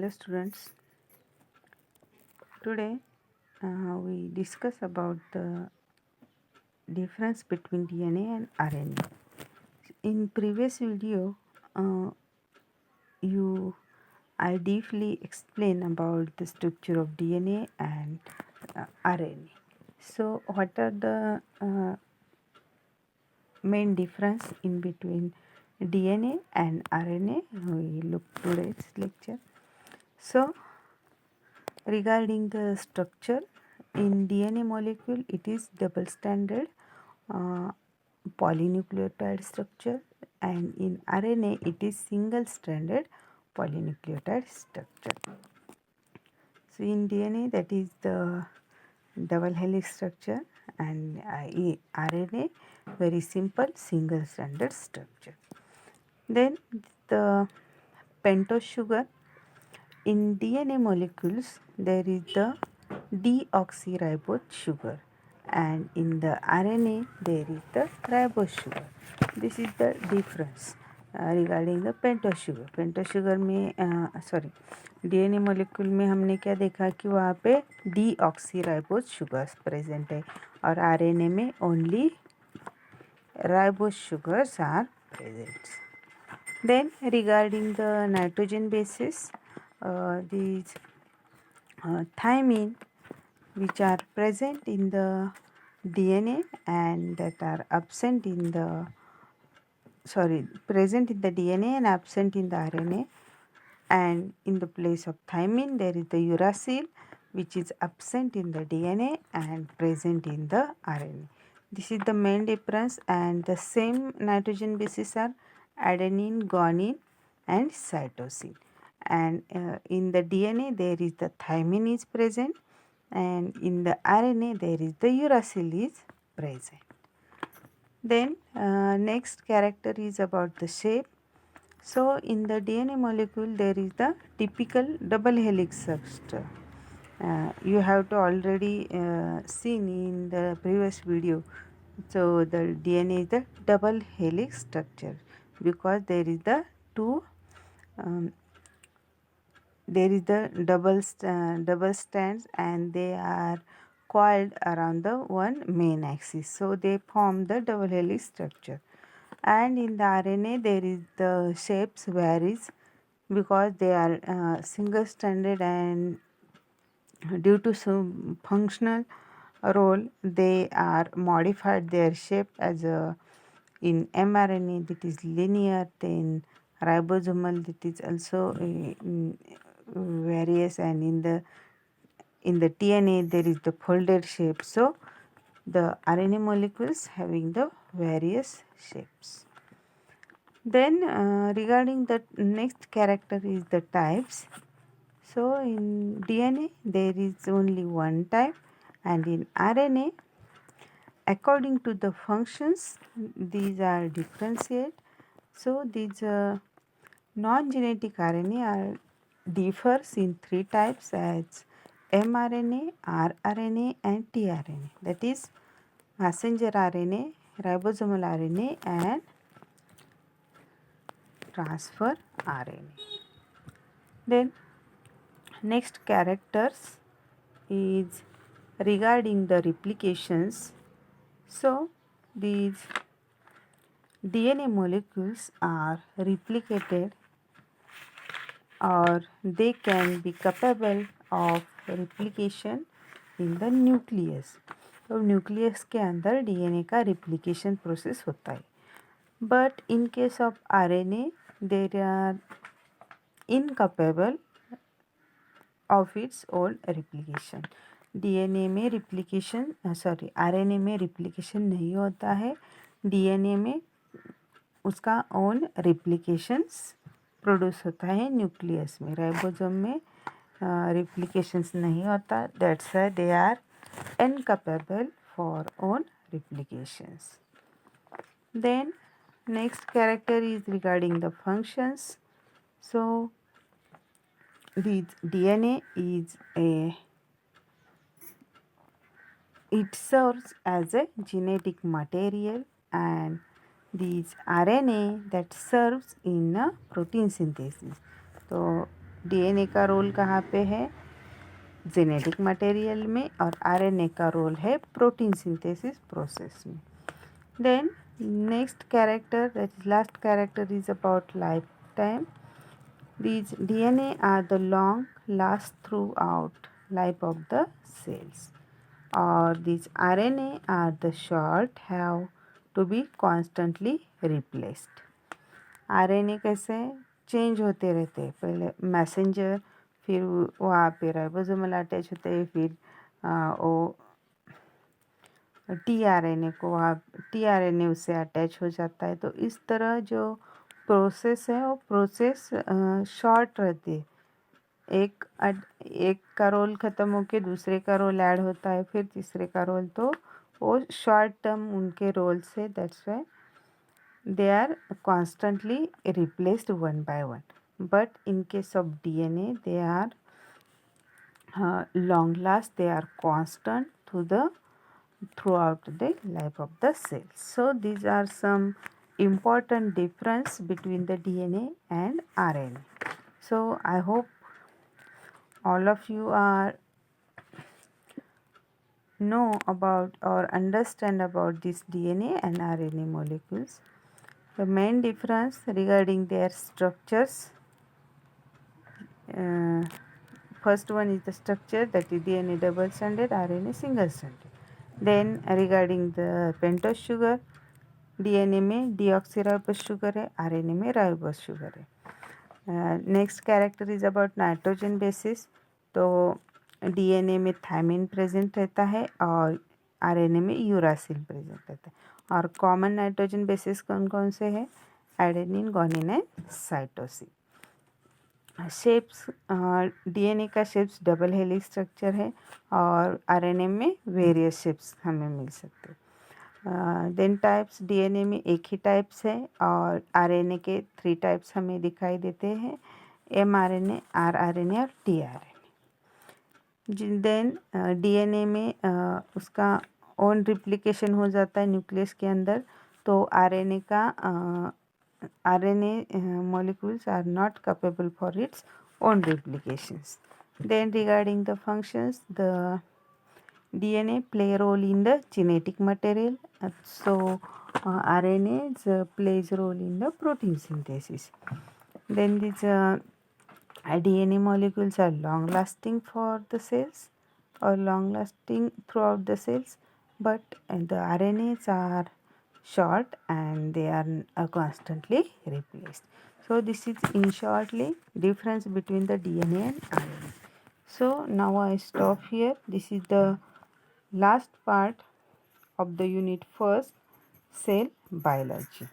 Hello students, today we discuss about the difference between DNA and RNA. In previous video, uh, I deeply explain about the structure of DNA and RNA. So what are the main difference in between DNA and RNA? We look today's lecture. So regarding the structure, in DNA molecule it is double stranded polynucleotide structure, and in RNA it is single stranded polynucleotide structure. So in DNA that is the double helix structure, and in RNA very simple single stranded structure. Then the pentose sugar. In DNA molecules, there is the deoxyribose sugar, and in the RNA, there is the ribose sugar. This is the difference regarding the pentose sugar. pentose sugar में DNA molecule में हमने क्या देखा कि वहाँ पे deoxyribose sugars present है, और RNA में only ribose sugars are present. Then regarding the nitrogen bases, these thymine which are present in the DNA and that are absent in the present in the DNA and absent in the RNA, and in the place of thymine there is the uracil which is absent in the DNA and present in the RNA. This is the main difference, and the same nitrogen bases are adenine, guanine and cytosine. And in the DNA there is the thymine is present, and in the RNA there is the uracil is present. Then next character is about the shape. So in the DNA molecule there is the typical double helix structure. You have to already seen in the previous video. So the DNA is the double helix structure because there is the double strands, and they are coiled around the one main axis, so they form the double helix structure. And in the RNA there is the shapes varies because they are single stranded, and due to some functional role they are modified their shape as a in mRNA that is linear, then ribosomal that is also various, and in the DNA there is the folded shape. So the RNA molecules having the various shapes. Then regarding the next character is the types. So in DNA there is only one type, and in RNA according to the functions these are differentiated. So these non-genetic RNA are differs in three types as mRNA, rRNA and tRNA, that is messenger RNA, ribosomal RNA and transfer RNA. Then next characters is regarding the replications. So these DNA molecules are replicated, or they can be capable of replication in the nucleus. तो nucleus के अंदर DNA का replication process होता है. But in case of RNA there are incapable of its own replication. DNA में replication RNA में replication नहीं होता है. डीएनए में उसका ओन रिप्लिकेशंस प्रोड्यूस होता है न्यूक्लियस में. राइबोसोम में रिप्लिकेशंस नहीं होता. That's why they are incapable for own replications. Then next character is regarding the functions. So the DNA is it serves as a genetic material, and these RNA that serves in a protein synthesis. So DNA का role कहाँ पे है, genetic material में, और RNA का role है protein synthesis process में. Then next character, that is last character, is about lifetime. These DNA are the long last throughout life of the cells, or these RNA are the short, have to be constantly replaced. RNA कैसे change होते रहते हैं, पहले messenger, फिर वहाँ पे ribosomal attach होते हैं, फिर वो टीआरएनए को वहाँ टीआरएनए उससे अटैच हो जाता है. तो इस तरह जो प्रोसेस है वो प्रोसेस शॉर्ट रहती है. एक का रोल ख़त्म होके दूसरे का रोल ऐड होता है, फिर तीसरे का रोल, तो वो शॉर्ट टर्म उनके रोल से, that's why they are constantly replaced one by one. But in case of DNA, they are long last, they are constant throughout the life of the cell. So these are some important difference between the DNA and RNA. So I hope all of you are know about or understand about this DNA and RNA molecules. The main difference regarding their structures, first one is the structure, that is DNA double stranded, RNA single stranded. Then regarding the pentose sugar, DNA में deoxyribose sugar है, RNA में ribose sugar है. Next character is about nitrogen bases. तो DNA में thiamine present रहता है और RNA में यूरासिल प्रेजेंट रहता है. और कॉमन नाइट्रोजन बेसिस कौन कौन से हैं, adenine, guanine and cytosine. Shapes, DNA का शेप्स डबल हेलिक्स स्ट्रक्चर है और आरएनए में वेरियस शेप्स हमें मिल सकते हैं. देन टाइप्स, डीएनए में एक ही टाइप्स है और आरएनए के 3 टाइप्स हमें दिखाई देते हैं, एमआरएनए, आरआरएनए और टीआरएनए. देन डीएनए में उसका ओन रिप्लिकेशन हो जाता है न्यूक्लियस के अंदर, तो RNA molecules are not capable for its own replications. Then regarding the functions, the DNA play a role in the genetic material, so RNA plays a role in the protein synthesis. Then these DNA molecules are long lasting for the cells or long lasting throughout the cells, but the RNAs are short and they are constantly replaced. So this is in shortly difference between the DNA and RNA. So now I stop here. This is the last part of the unit first, cell biology.